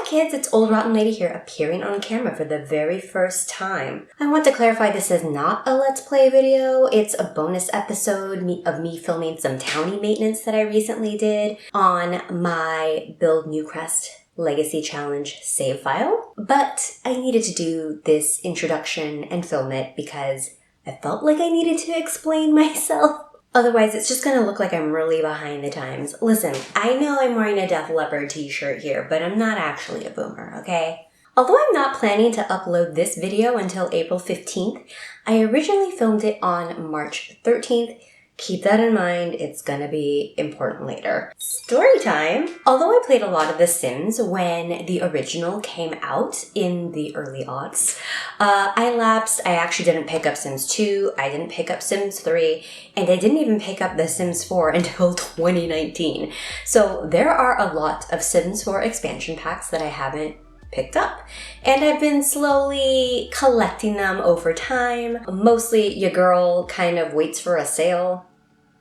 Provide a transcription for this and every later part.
kids, it's Old Rotten Lady here, appearing on camera for the very first time. I want to clarify this is not a Let's Play video. It's a bonus episode of me filming some Townie maintenance that I recently did on my Build Newcrest Legacy Challenge save file. But I needed to do this introduction and film it because I felt like I needed to explain myself. Otherwise, it's just going to look like I'm really behind the times. Listen, I know I'm wearing a Def Leppard t-shirt here, but I'm not actually a boomer, okay? Although I'm not planning to upload this video until April 15th, I originally filmed it on March 13th. Keep that in mind, it's gonna be important later. Story time! Although I played a lot of The Sims when the original came out in the early aughts, I lapsed. I actually didn't pick up Sims 2, I didn't pick up Sims 3, and I didn't even pick up The Sims 4 until 2019. So there are a lot of Sims 4 expansion packs that I haven't picked up, and I've been slowly collecting them over time. Mostly your girl kind of waits for a sale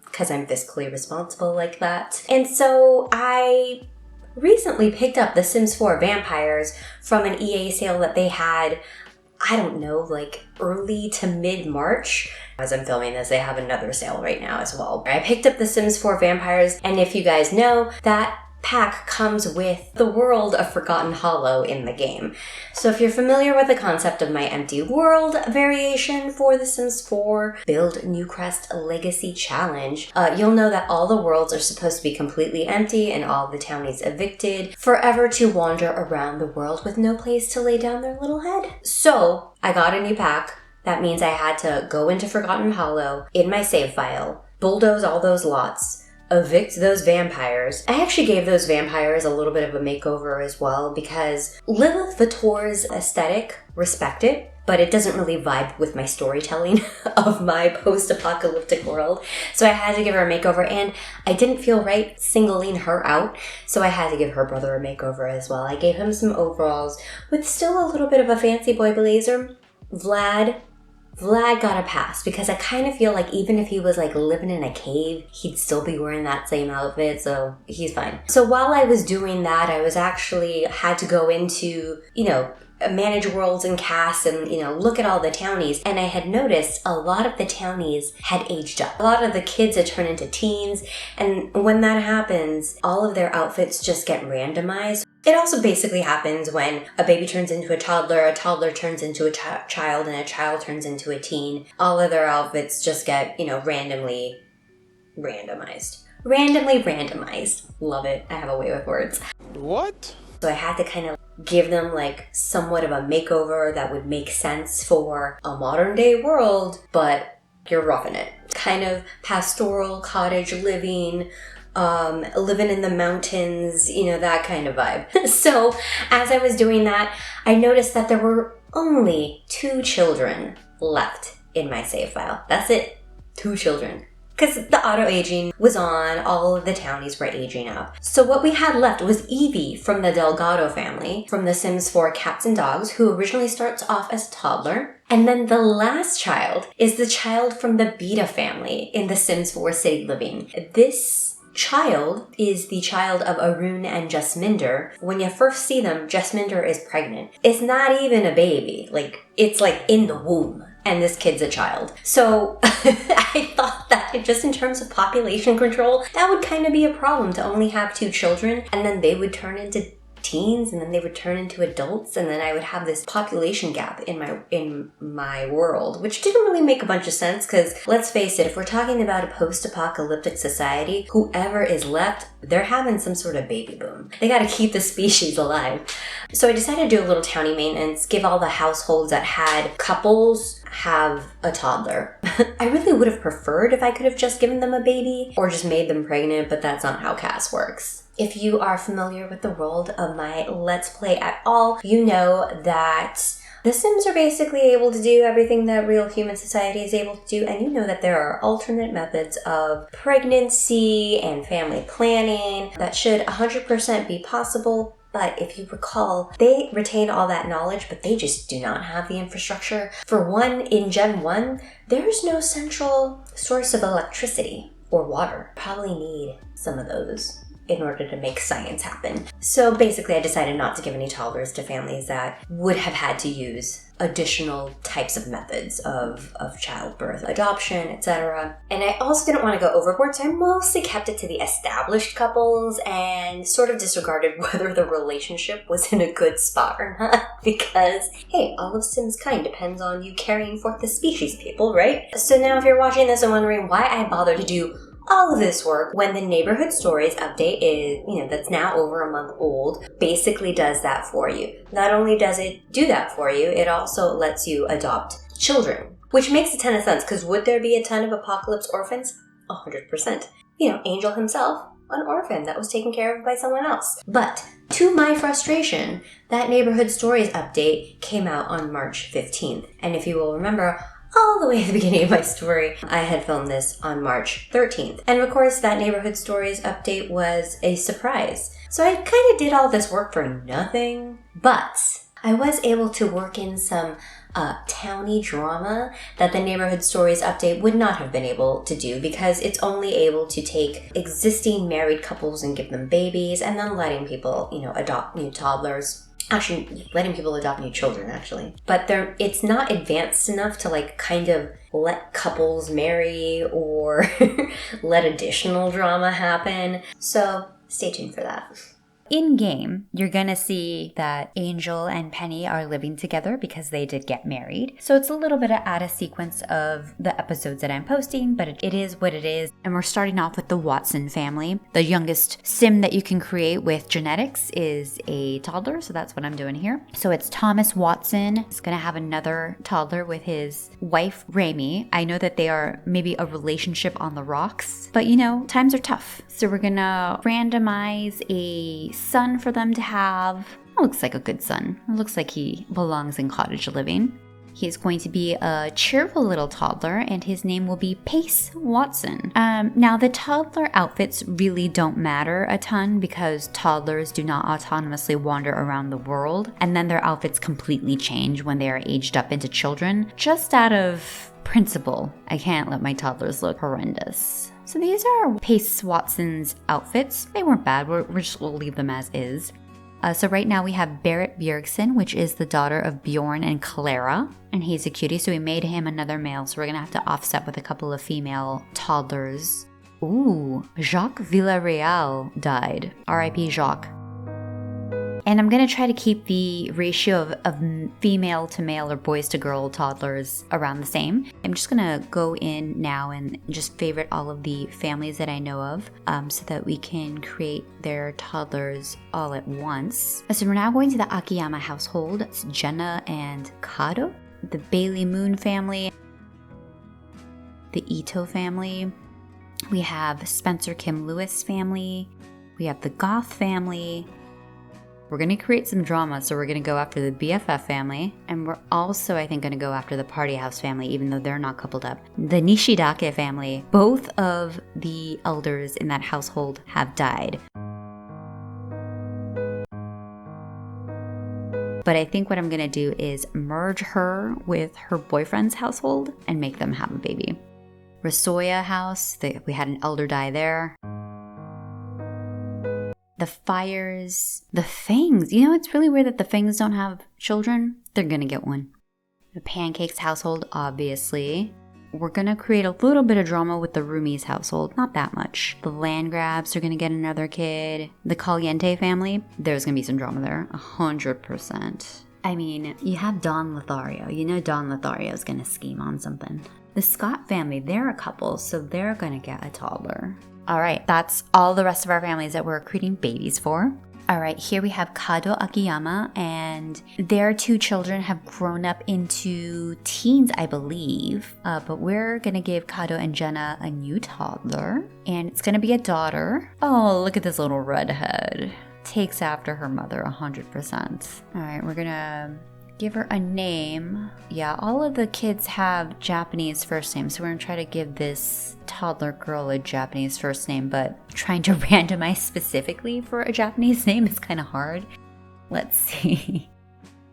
because I'm fiscally responsible like that. And so I recently picked up The Sims 4 Vampires from an EA sale that they had, I don't know, like early to mid-March. As I'm filming this, they have another sale right now as well. I picked up The Sims 4 Vampires, and if you guys know, that pack comes with the world of Forgotten Hollow in the game. So if you're familiar with the concept of my empty world variation for The Sims 4 Build Newcrest Legacy Challenge, you'll know that all the worlds are supposed to be completely empty and all the townies evicted, forever to wander around the world with no place to lay down their little head. So I got a new pack. That means I had to go into Forgotten Hollow in my save file, bulldoze all those lots, evict those vampires. I actually gave those vampires a little bit of a makeover as well because Lilith Vittor's aesthetic, respect it, but it doesn't really vibe with my storytelling of my post-apocalyptic world. So I had to give her a makeover, and I didn't feel right singling her out, so I had to give her brother a makeover as well. I gave him some overalls with still a little bit of a fancy boy blazer. Vlad got a pass because I kind of feel like even if he was like living in a cave, he'd still be wearing that same outfit, so he's fine. So while I was doing that, I was actually had to go into, manage worlds and casts and, look at all the townies. And I had noticed a lot of the townies had aged up. A lot of the kids had turned into teens. And when that happens, all of their outfits just get randomized. It also basically happens when a baby turns into a toddler turns into a child, and a child turns into a teen. All of their outfits just get, randomly randomized. Randomly randomized. Love it. I have a way with words. What? So I had to kind of give them like somewhat of a makeover that would make sense for a modern day world, but you're roughing it. Kind of pastoral cottage living, living in the mountains, that kind of vibe. So as I was doing that, I noticed that there were only 2 children left in my save file. That's it. 2 children. Because the auto-aging was on, all of the townies were aging up. So what we had left was Evie from the Delgado family, from The Sims 4 Cats and Dogs, who originally starts off as a toddler. And then the last child is the child from the Beta family in The Sims 4 City Living. This child is the child of Arun and Jasminder. When you first see them, Jasminder is pregnant. It's not even a baby. It's in the womb. And this kid's a child. So I thought that just in terms of population control, that would kind of be a problem to only have 2 children, and then they would turn into teens, and then they would turn into adults, and then I would have this population gap in my world, which didn't really make a bunch of sense because, let's face it, if we're talking about a post-apocalyptic society, whoever is left, they're having some sort of baby boom. They gotta keep the species alive. So I decided to do a little townie maintenance, give all the households that had couples have a toddler. I really would have preferred if I could have just given them a baby or just made them pregnant, but that's not how CAS works. If you are familiar with the world of my Let's Play at all, you know that the Sims are basically able to do everything that real human society is able to do, and you know that there are alternate methods of pregnancy and family planning that should 100% be possible. But if you recall, they retain all that knowledge, but they just do not have the infrastructure. For one, in Gen 1, there's no central source of electricity or water. Probably need some of those in order to make science happen. So basically I decided not to give any toddlers to families that would have had to use additional types of methods of childbirth, adoption, etc. And I also didn't want to go overboard, so I mostly kept it to the established couples and sort of disregarded whether the relationship was in a good spot or not, because, hey, all of Sim's kind depends on you carrying forth the species, people, right? So now if you're watching this and wondering why I bothered to do all of this work when the Neighborhood Stories update is, that's now over a month old, basically does that for you. Not only does it do that for you, it also lets you adopt children, which makes a ton of sense, because would there be a ton of apocalypse orphans? 100%. Angel himself, an orphan that was taken care of by someone else. But to my frustration, that Neighborhood Stories update came out on March 15th. And if you will remember, all the way at the beginning of my story, I had filmed this on March 13th. And of course, that Neighborhood Stories update was a surprise. So I kind of did all this work for nothing, but I was able to work in some townie drama that the Neighborhood Stories update would not have been able to do, because it's only able to take existing married couples and give them babies, and then letting people, adopt new toddlers. Actually, letting people adopt new children, actually. But it's not advanced enough to, kind of let couples marry or let additional drama happen. So stay tuned for that. In-game, you're gonna see that Angel and Penny are living together because they did get married. So it's a little bit out of sequence of the episodes that I'm posting, but it is what it is. And we're starting off with the Watson family. The youngest sim that you can create with genetics is a toddler, so that's what I'm doing here. So it's Thomas Watson. He's gonna have another toddler with his wife, Rami. I know that they are maybe a relationship on the rocks, but times are tough. So we're gonna randomize a son for them to have. It looks like a good son. It looks like he belongs in cottage living. He's going to be a cheerful little toddler, and his name will be Pace Watson. Now, the toddler outfits really don't matter a ton because toddlers do not autonomously wander around the world, and then their outfits completely change when they are aged up into children, just out of principle. I can't let my toddlers look horrendous. So these are Pace Watson's outfits. They weren't bad. We'll leave them as is. So right now we have Berit Bjergsen, which is the daughter of Bjorn and Clara. And he's a cutie, so we made him another male. So we're going to have to offset with a couple of female toddlers. Ooh, Jacques Villarreal died. R.I.P. Jacques. And I'm going to try to keep the ratio of female to male or boys to girl toddlers around the same. I'm just going to go in now and just favorite all of the families that I know of so that we can create their toddlers all at once. So we're now going to the Akiyama household. It's Jenna and Kado. The Bailey Moon family. The Ito family. We have Spencer Kim Lewis family. We have the Goth family. We're going to create some drama, so we're going to go after the BFF family. And we're also, I think, going to go after the Party House family, even though they're not coupled up. The Nishidake family. Both of the elders in that household have died. But I think what I'm going to do is merge her with her boyfriend's household and make them have a baby. Rasoya house, we had an elder die there. The Fires, the Fangs. It's really weird that the Fangs don't have children. They're gonna get one. The Pancakes household, obviously. We're gonna create a little bit of drama with the Rumi's household. Not that much. The Landgrabs are gonna get another kid. The Caliente family, there's gonna be some drama there. 100%. I mean, you have Don Lothario. Don Lothario is gonna scheme on something. The Scott family, they're a couple, so they're gonna get a toddler. All right, that's all the rest of our families that we're creating babies for. All right, here we have Kado Akiyama, and their two children have grown up into teens, I believe. But we're gonna give Kado and Jenna a new toddler, and it's gonna be a daughter. Oh, look at this little redhead. Takes after her mother 100%. All right, we're gonna give her a name. Yeah, all of the kids have Japanese first names, so we're gonna try to give this toddler girl a Japanese first name, but trying to randomize specifically for a Japanese name is kind of hard. Let's see.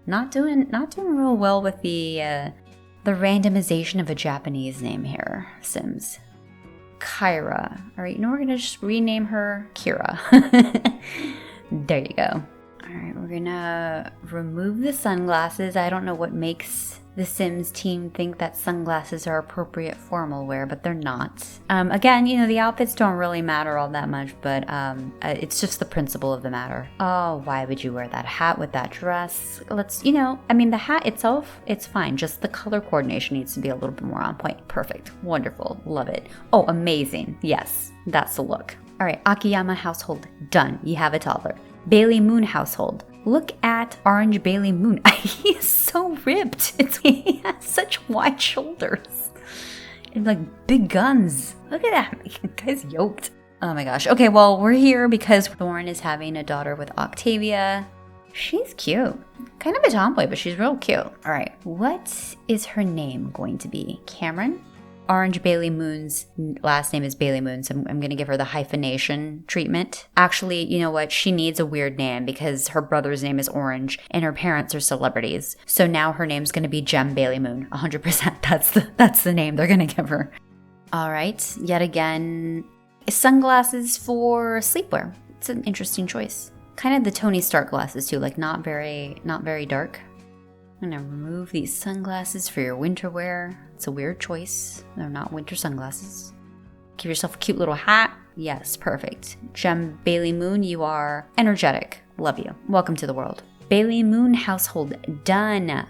Not doing real well with the randomization of a Japanese name here, Sims. Kyra. All right, we're gonna just rename her Kira. There you go. All right, we're gonna remove the sunglasses. I don't know what makes the Sims team think that sunglasses are appropriate formal wear, but they're not. Again, the outfits don't really matter all that much, but it's just the principle of the matter. Oh, why would you wear that hat with that dress? The hat itself, it's fine. Just the color coordination needs to be a little bit more on point. Perfect. Wonderful. Love it. Oh, amazing. Yes, that's the look. All right, Akiyama household, done. You have a toddler. Bailey Moon household. Look at Orange Bailey Moon. He is so ripped. He has such wide shoulders and like big guns. Look at that. The guy's yoked. Oh my gosh. Okay, well, we're here because Thorn is having a daughter with Octavia. She's cute. Kind of a tomboy, but she's real cute. All right, what is her name going to be? Cameron? Orange Bailey Moon's last name is Bailey Moon, so I'm going to give her the hyphenation treatment. Actually, you know what? She needs a weird name because her brother's name is Orange and her parents are celebrities. So now her name's going to be Gem Bailey Moon. 100%. That's the name they're going to give her. All right. Yet again, sunglasses for sleepwear. It's an interesting choice. Kind of the Tony Stark glasses too, like not very dark. I'm gonna remove these sunglasses for your winter wear. It's a weird choice. They're not winter sunglasses. Give yourself a cute little hat. Yes, perfect. Gem Bailey Moon, you are energetic. Love you. Welcome to the world. Bailey Moon household, done.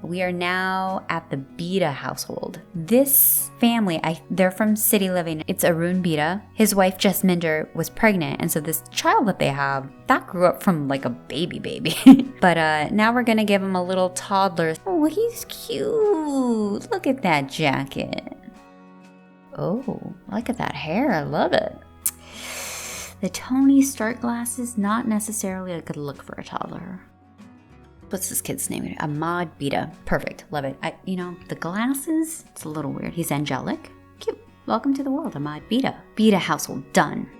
We are now at the Beta household. This family, they're from City Living. It's Arun Beta. His wife, Jess Minder, was pregnant. And so this child that they have, that grew up from like a baby. But now we're going to give him a little toddler. Oh, he's cute. Look at that jacket. Oh, look at that hair. I love it. The Tony Stark glasses, not necessarily a good look for a toddler. What's this kid's name? Ahmad Beta. Perfect. Love it. The glasses, it's a little weird. He's angelic. Cute. Welcome to the world, Ahmad Beta. Beta household, done.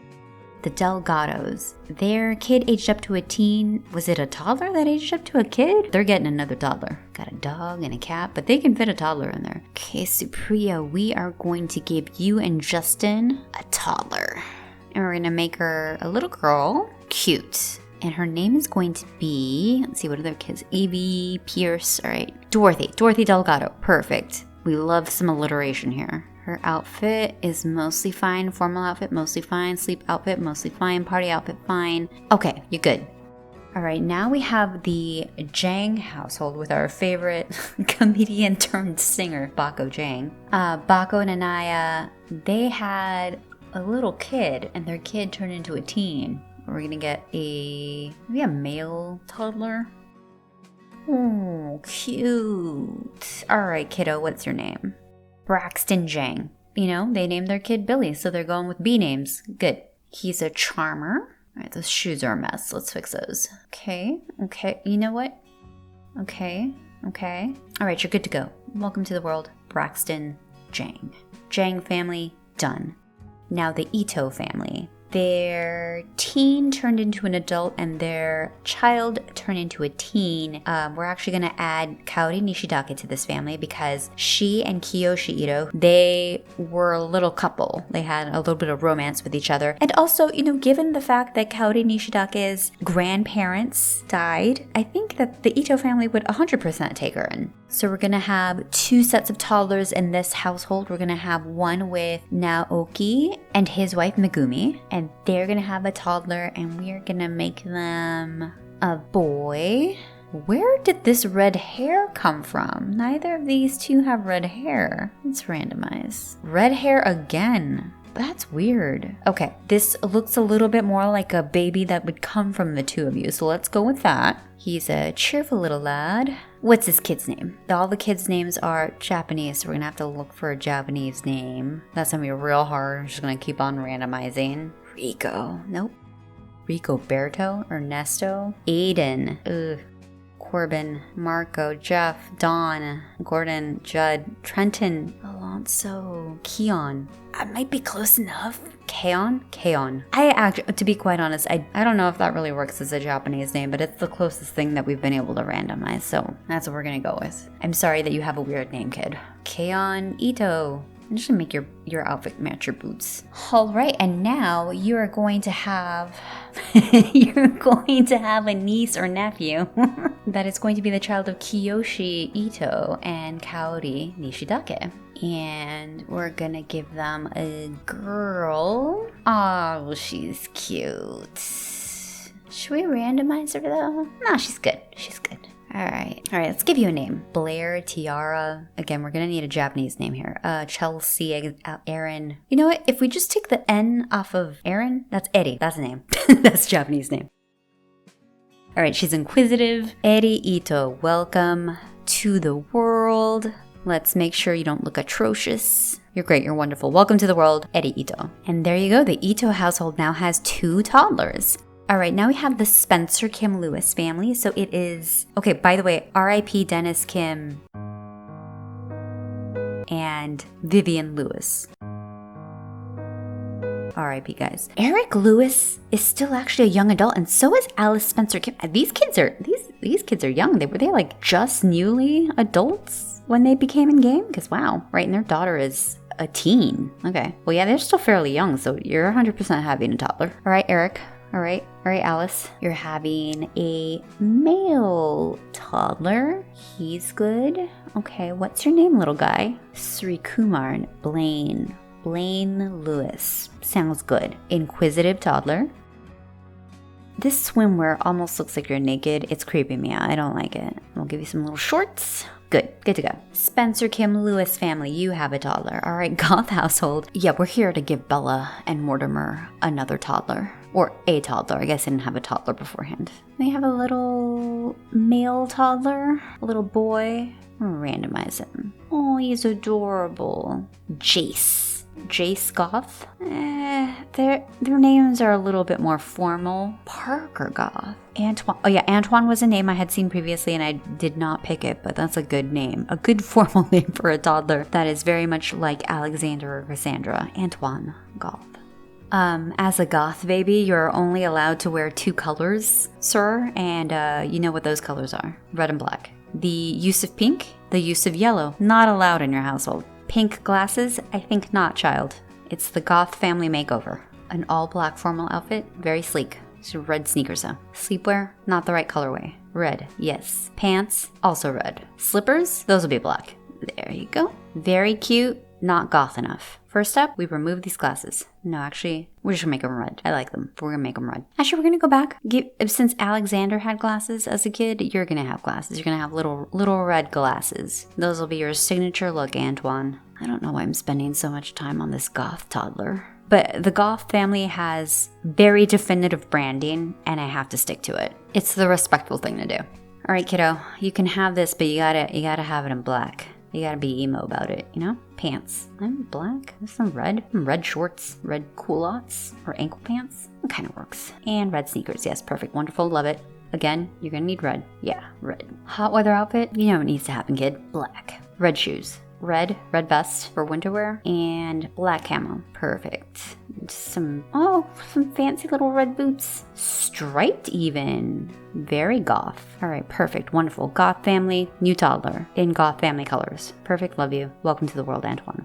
The Delgados. Their kid aged up to a teen. Was it a toddler that aged up to a kid? They're getting another toddler. Got a dog and a cat, but they can fit a toddler in there. Okay, Supriya, we are going to give you and Justin a toddler. And we're going to make her a little girl. Cute. And her name is going to be, let's see, what are their kids? Evie, Pierce, all right. Dorothy Delgado, perfect. We love some alliteration here. Her outfit is mostly fine. Formal outfit, mostly fine. Sleep outfit, mostly fine. Party outfit, fine. Okay, you're good. All right, now we have the Jang household with our favorite comedian turned singer, Bako Jang. Bako and Anaya, they had a little kid, and their kid turned into a teen. We're gonna get maybe a male toddler. Oh, cute. All right, kiddo, what's your name? Braxton Jang. They named their kid Billy, so they're going with B names. Good. He's a charmer. All right, those shoes are a mess. Let's fix those. Okay. You know what? Okay. All right, you're good to go. Welcome to the world, Braxton Jang. Jang family, done. Now the Ito family. Their teen turned into an adult and their child turned into a teen. We're actually going to add Kaori Nishidake to this family because she and Kiyoshi Ito, they were a little couple. They had a little bit of romance with each other. And also, given the fact that Kaori Nishidake's grandparents died, I think that the Ito family would 100% take her in. So we're going to have 2 sets of toddlers in this household. We're going to have one with Naoki and his wife Megumi. And they're going to have a toddler and we're going to make them a boy. Where did this red hair come from? Neither of these two have red hair. Let's randomize. Red hair again. That's weird. Okay, this looks a little bit more like a baby that would come from the two of you. So let's go with that. He's a cheerful little lad. What's his kid's name? All the kids' names are Japanese, so we're gonna have to look for a Japanese name. That's gonna be real hard. I'm just gonna keep on randomizing. Rico. Nope. Ricoberto? Ernesto? Aiden. Ugh. Corbin, Marco, Jeff, Don, Gordon, Judd, Trenton, Alonso, Keon. I might be close enough. Keon. I actually, to be quite honest, I don't know if that really works as a Japanese name, but it's the closest thing that we've been able to randomize, so that's what we're gonna go with. I'm sorry that you have a weird name, kid. Keon Ito. I'm just gonna make your outfit match your boots. All right, and now you're going to have you're going to have a niece or nephew that is going to be the child of Kiyoshi Ito and Kaori Nishidake. And we're gonna give them a girl. Oh, she's cute. Should we randomize her though? No, she's good. She's good. All right, let's give you a name. Blair, Tiara. Again, we're gonna need a Japanese name here. Chelsea, Aaron. You know what? If we just take the N off of Aaron, that's Eddie. That's a name. That's a Japanese name. All right, she's inquisitive. Eri Ito, welcome to the world. Let's make sure you don't look atrocious. You're great, you're wonderful. Welcome to the world, Eri Ito. And there you go, the Ito household now has 2 toddlers. All right, now we have the Spencer Kim Lewis family. So it is, okay, by the way, R.I.P. Dennis Kim and Vivian Lewis. R.I.P. guys. Eric Lewis is still actually a young adult, and so is Alice Spencer Kim. These kids are young. They were like just newly adults when they became in game? Because wow, right, and their daughter is a teen. Okay, well yeah, they're still fairly young, so you're 100% having a toddler. All right, Eric. All right, Alice. You're having a male toddler. He's good. Okay, what's your name, little guy? Sri Kumar Blaine Lewis. Sounds good. Inquisitive toddler. This swimwear almost looks like you're naked. It's creeping me out. I don't like it. I'll give you some little shorts. Good to go. Spencer Kim Lewis family, you have a toddler. All right, Goth household. Yeah, we're here to give Bella and Mortimer another toddler. Or a toddler. I guess I didn't have a toddler beforehand. They have a little male toddler, a little boy. Randomize him. Oh, he's adorable. Jace Goth. Their names are a little bit more formal. Parker Goth. Antoine. Oh yeah, Antoine was a name I had seen previously and I did not pick it, but that's a good name. A good formal name for a toddler that is very much like Alexander or Cassandra. Antoine Goth. As a goth baby, you're only allowed to wear 2 colors, sir, and you know what those colors are. Red and black. The use of pink, the use of yellow, not allowed in your household. Pink glasses, I think not, child. It's the goth family makeover. An all-black formal outfit, very sleek. So red sneakers though. Sleepwear, not the right colorway. Red, yes. Pants, also red. Slippers, those will be black. There you go. Very cute, not goth enough. First up, we remove these glasses. No, actually, we're just gonna make them red. I like them, but we're gonna make them red. Actually, we're gonna go back. Since Alexander had glasses as a kid, you're gonna have glasses. You're gonna have little red glasses. Those will be your signature look, Antoine. I don't know why I'm spending so much time on this goth toddler. But the Goth family has very definitive branding, and I have to stick to it. It's the respectful thing to do. All right, kiddo, you can have this, but you gotta have it in black. You gotta be emo about it, you know? Pants. I'm black. There's some red. Red shorts. Red culottes. Or ankle pants. It kind of works. And red sneakers. Yes, perfect. Wonderful. Love it. Again, you're gonna need red. Yeah, red. Hot weather outfit. You know what needs to happen, kid. Black. Red shoes. Red vest for winter wear. And black camo. Perfect. Some fancy little red boots. Striped even. Very goth. All right, perfect. Wonderful. Goth family, new toddler in goth family colors. Perfect. Love you. Welcome to the world, Antoine.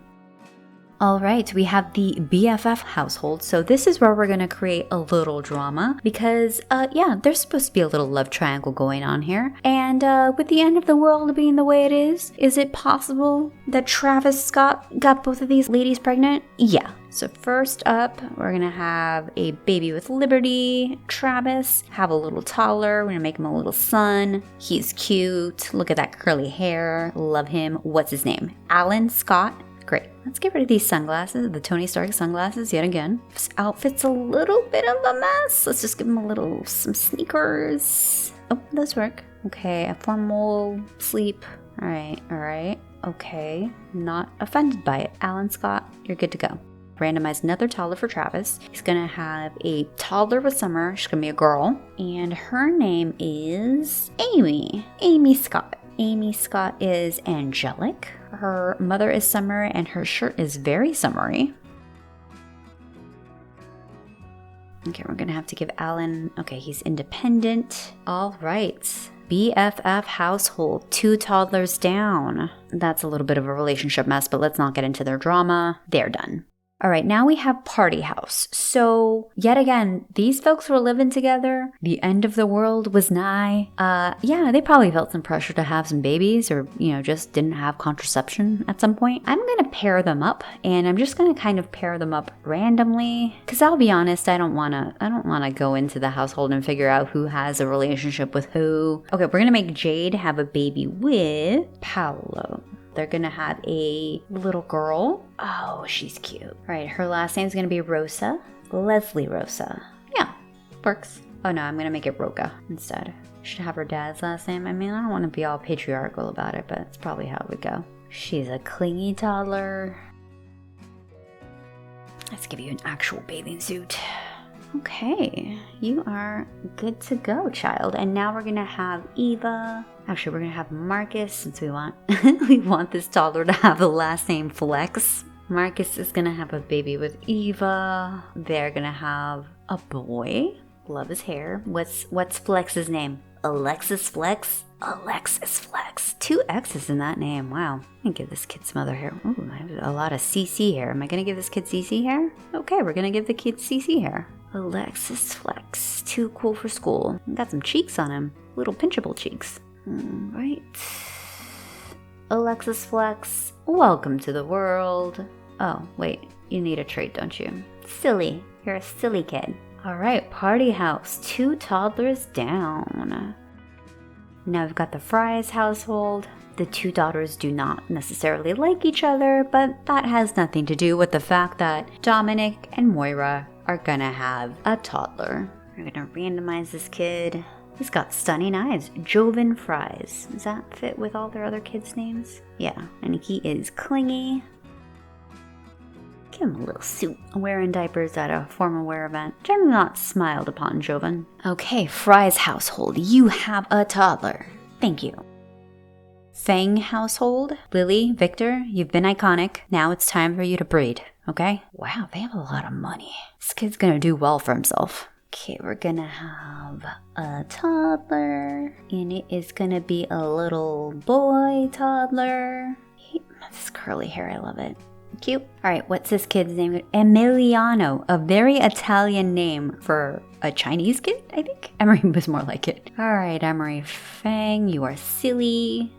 All right, we have the BFF household. So this is where we're going to create a little drama because, there's supposed to be a little love triangle going on here. And with the end of the world being the way it is it possible that Travis Scott got both of these ladies pregnant? Yeah. So first up, we're going to have a baby with Liberty, Travis, have a little toddler. We're going to make him a little son. He's cute. Look at that curly hair. Love him. What's his name? Alan Scott. Great. Let's get rid of these sunglasses, the Tony Stark sunglasses yet again. This outfit's a little bit of a mess. Let's just give him some sneakers. Oh, those work. Okay, a formal sleep. All right. Okay, not offended by it. Alan Scott, you're good to go. Randomize another toddler for Travis. He's gonna have a toddler with Summer. She's gonna be a girl. And her name is Amy. Amy Scott. Amy Scott is angelic. Her mother is Summer, and her shirt is very summery. Okay, we're gonna have to give Alan, okay, he's independent. All right, BFF household, 2 toddlers down. That's a little bit of a relationship mess, but let's not get into their drama. They're done. All right, now we have party house. So yet again, these folks were living together. The end of the world was nigh. Yeah, they probably felt some pressure to have some babies or, just didn't have contraception at some point. I'm going to pair them up, and I'm just going to kind of pair them up randomly. Because I'll be honest, I don't want to go into the household and figure out who has a relationship with who. Okay, we're going to make Jade have a baby with Paolo. They're gonna have a little girl. Oh, she's cute. All right, her last name's gonna be Rosa. Leslie Rosa. Yeah, works. Oh no, I'm gonna make it Roca instead. Should have her dad's last name. I mean, I don't want to be all patriarchal about it, but it's probably how it would go. She's a clingy toddler. Let's give you an actual bathing suit. Okay, you are good to go, child. And now we're gonna have Eva. Actually, we're gonna have Marcus, since we want we want this toddler to have the last name Flex. Marcus is gonna have a baby with Eva. They're gonna have a boy. Love his hair. What's Flex's name? Alexis Flex? Alexis Flex. 2 X's in that name. Wow. I'm gonna give this kid some other hair. Ooh, I have a lot of CC hair. Am I gonna give this kid CC hair? Okay, we're gonna give the kid CC hair. Alexis Flex. Too cool for school. Got some cheeks on him. Little pinchable cheeks. Right. Alexis Flex, welcome to the world. Oh, wait. You need a trait, don't you? Silly. You're a silly kid. All right, party house. 2 toddlers down. Now we've got the Fries household. The 2 daughters do not necessarily like each other, but that has nothing to do with the fact that Dominic and Moira are gonna have a toddler. We're gonna randomize this kid. He's got stunning eyes. Joven Fries. Does that fit with all their other kids' names? Yeah, and he is clingy. Give him a little suit. Wearing diapers at a formal wear event. Generally not smiled upon, Joven. Okay, Fries household. You have a toddler. Thank you. Fang household. Lily, Victor, you've been iconic. Now it's time for you to breed, okay? Wow, they have a lot of money. This kid's gonna do well for himself. Okay, we're gonna have a toddler, and it is gonna be a little boy toddler. This curly hair, I love it. Cute. All right, what's this kid's name? Emiliano, a very Italian name for a Chinese kid, I think. Emery was more like it. All right, Emery Fang, you are silly.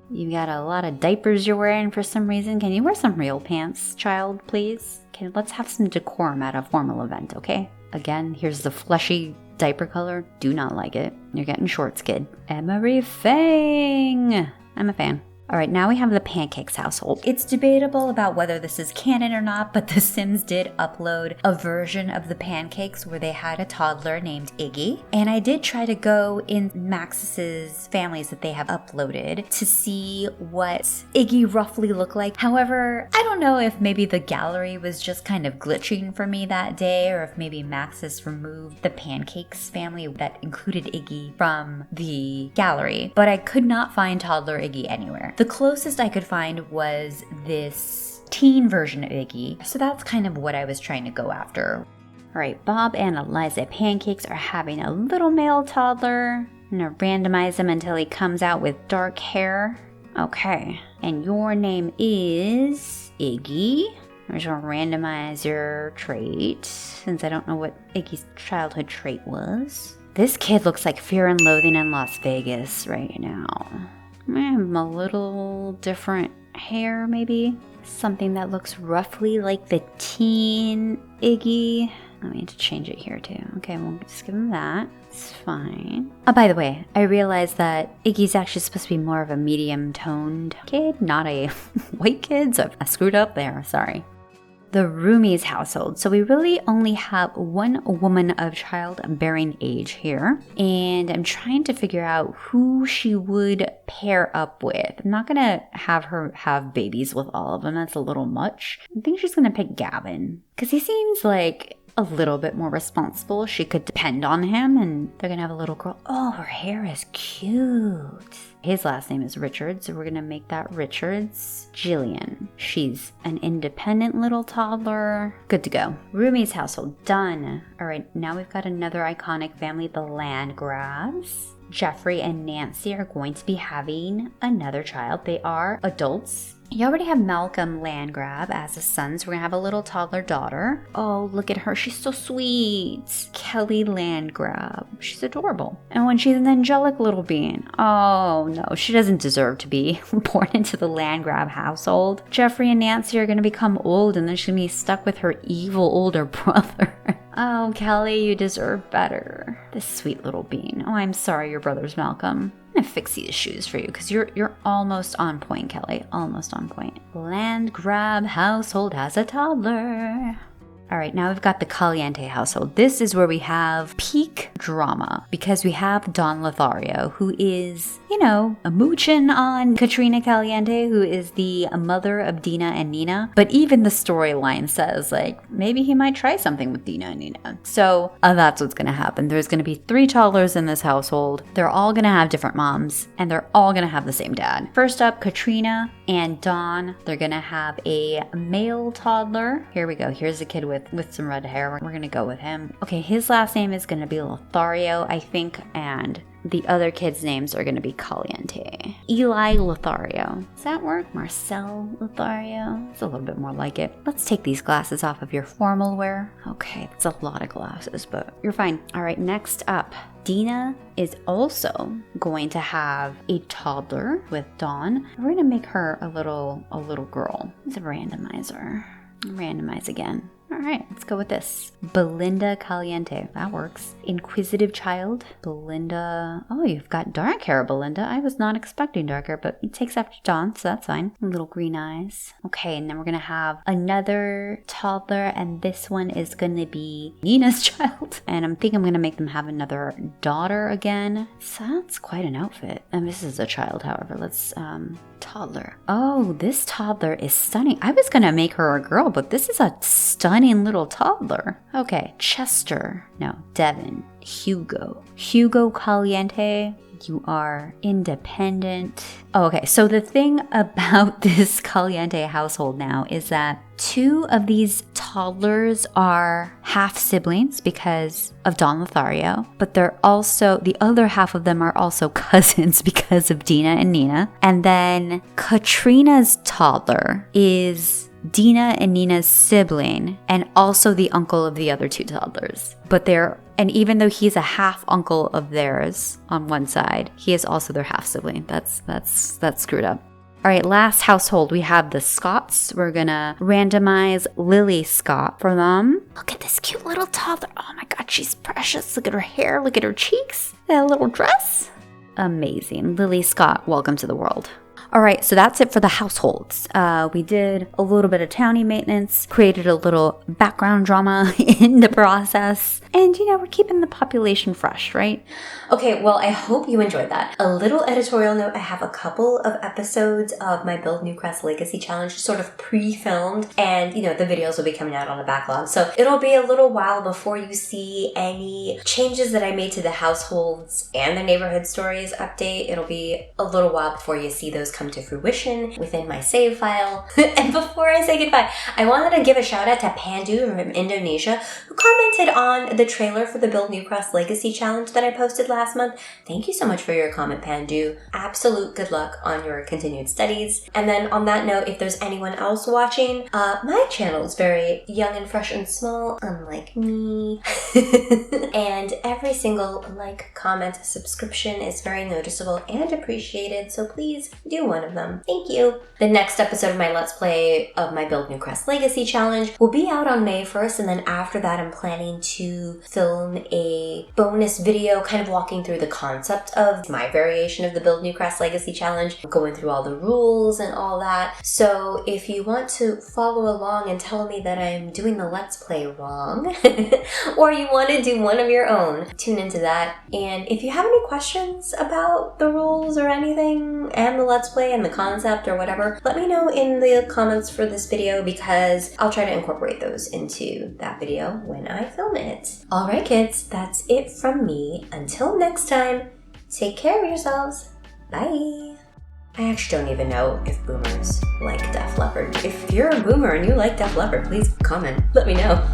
You got a lot of diapers you're wearing for some reason. Can you wear some real pants, child, please? Okay, let's have some decorum at a formal event, okay? Again, here's the fleshy diaper color. Do not like it. You're getting shorts, kid. Emery Fang. I'm a fan. All right, now we have the Pancakes household. It's debatable about whether this is canon or not, but The Sims did upload a version of the Pancakes where they had a toddler named Iggy. And I did try to go in Maxis's families that they have uploaded to see what Iggy roughly looked like. However, I don't know if maybe the gallery was just kind of glitching for me that day, or if maybe Maxis removed the Pancakes family that included Iggy from the gallery. But I could not find toddler Iggy anywhere. The closest I could find was this teen version of Iggy, so that's kind of what I was trying to go after. All right, Bob and Eliza Pancakes are having a little male toddler. I'm gonna randomize him until he comes out with dark hair. Okay, and your name is Iggy. I'm just gonna randomize your trait, since I don't know what Iggy's childhood trait was. This kid looks like Fear and Loathing in Las Vegas right now. A little different hair, maybe. Something that looks roughly like the teen Iggy. I need to change it here too. Okay, we'll just give him that. It's fine. Oh, by the way, I realized that Iggy's actually supposed to be more of a medium-toned kid, not a white kid, so I screwed up there, sorry. The Roomies household. So we really only have one woman of childbearing age here. And I'm trying to figure out who she would pair up with. I'm not going to have her have babies with all of them. That's a little much. I think she's going to pick Gavin, because he seems like a little bit more responsible. She could depend on him, and they're gonna have a little girl. Oh, her hair is cute. His last name is Richards, so we're gonna make that Richards. Jillian. She's an independent little toddler. Good to go. Roomie's household, done. All right, now we've got another iconic family, the Landgrabs. Jeffrey and Nancy are going to be having another child. They are adults. You already have Malcolm Landgrab as a son, so we're gonna have a little toddler daughter. Oh, look at her, she's so sweet. Kelly Landgrab, she's adorable. And when she's an angelic little being, oh no, she doesn't deserve to be born into the Landgrab household. Jeffrey and Nancy are gonna become old and then she's gonna be stuck with her evil older brother. Oh, Kelly, you deserve better. This sweet little being. Oh, I'm sorry your brother's Malcolm. I'm gonna fix these shoes for you because you're almost on point, Kelly. Almost on point. Landgrab household has a toddler. All right, now we've got the Caliente household. This is where we have peak drama because we have Don Lothario, who is, a moochin on Katrina Caliente, who is the mother of Dina and Nina. But even the storyline says, maybe he might try something with Dina and Nina. So that's what's gonna happen. There's gonna be 3 toddlers in this household. They're all gonna have different moms, and they're all gonna have the same dad. First up, Katrina and Don. They're gonna have a male toddler. Here we go. Here's a kid with some red hair. We're gonna go with him. Okay, his last name is gonna be Lothario, I think, and the other kids' names are gonna be Caliente. Eli Lothario. Does that work? Marcel Lothario? It's a little bit more like it. Let's take these glasses off of your formal wear. Okay, that's a lot of glasses, but you're fine. All right, next up. Dina is also going to have a toddler with Dawn. We're gonna make her a little girl. It's a randomizer. Randomize again. All right, let's go with this. Belinda Caliente. That works. Inquisitive child. Belinda. Oh, you've got dark hair, Belinda. I was not expecting dark hair, but it takes after Dawn, so that's fine. Little green eyes. Okay, and then we're going to have another toddler, and this one is going to be Nina's child. And I'm thinking I'm going to make them have another daughter again. So that's quite an outfit. And this is a child, however. Let's, toddler. Oh, this toddler is stunning. I was going to make her a girl, but this is a stunning little toddler. Okay, Chester. No, Devin. Hugo Caliente. You are independent. Oh, okay, so the thing about this Caliente household now is that 2 of these toddlers are half siblings because of Don Lothario, but they're also, the other half of them are also cousins because of Dina and Nina. And then Katrina's toddler is Dina and Nina's sibling and also the uncle of the other 2 toddlers. And even though he's a half uncle of theirs on one side, he is also their half sibling. That's screwed up. All right, last household, we have the Scotts. We're gonna randomize Lily Scott for them. Look at this cute little toddler. Oh my God, she's precious. Look at her hair, look at her cheeks, that little dress. Amazing. Lily Scott, welcome to the world. All right, so that's it for the households. We did a little bit of townie maintenance, created a little background drama in the process, and we're keeping the population fresh, right? Okay, well, I hope you enjoyed that. A little editorial note, I have a couple of episodes of my Build Newcrest Legacy Challenge sort of pre-filmed, and the videos will be coming out on a backlog. So it'll be a little while before you see any changes that I made to the households and the neighborhood stories update. It'll be a little while before you see those come to fruition within my save file. And before I say goodbye, I wanted to give a shout out to Pandu from Indonesia, who commented on the trailer for the Build Newcrest Legacy Challenge that I posted last month. Thank you so much for your comment, Pandu. Absolute good luck on your continued studies. And then on that note, if there's anyone else watching, my channel is very young and fresh and small, unlike me. And every single like, comment, subscription is very noticeable and appreciated, so please do one of them. Thank you. The next episode of my Let's Play of my Build Newcrest Legacy Challenge will be out on May 1st, and then after that I'm planning to film a bonus video kind of walking through the concept of my variation of the Build Newcrest Legacy Challenge, going through all the rules and all that. So if you want to follow along and tell me that I'm doing the Let's Play wrong, or you want to do one of your own, tune into that. And if you have any questions about the rules or anything and the Let's Play and the concept or whatever, let me know in the comments for this video, because I'll try to incorporate those into that video when I film it. Alright kids, that's it from me. Until next time, take care of yourselves. Bye! I actually don't even know if boomers like Def Leppard. If you're a boomer and you like Def Leppard, please comment. Let me know.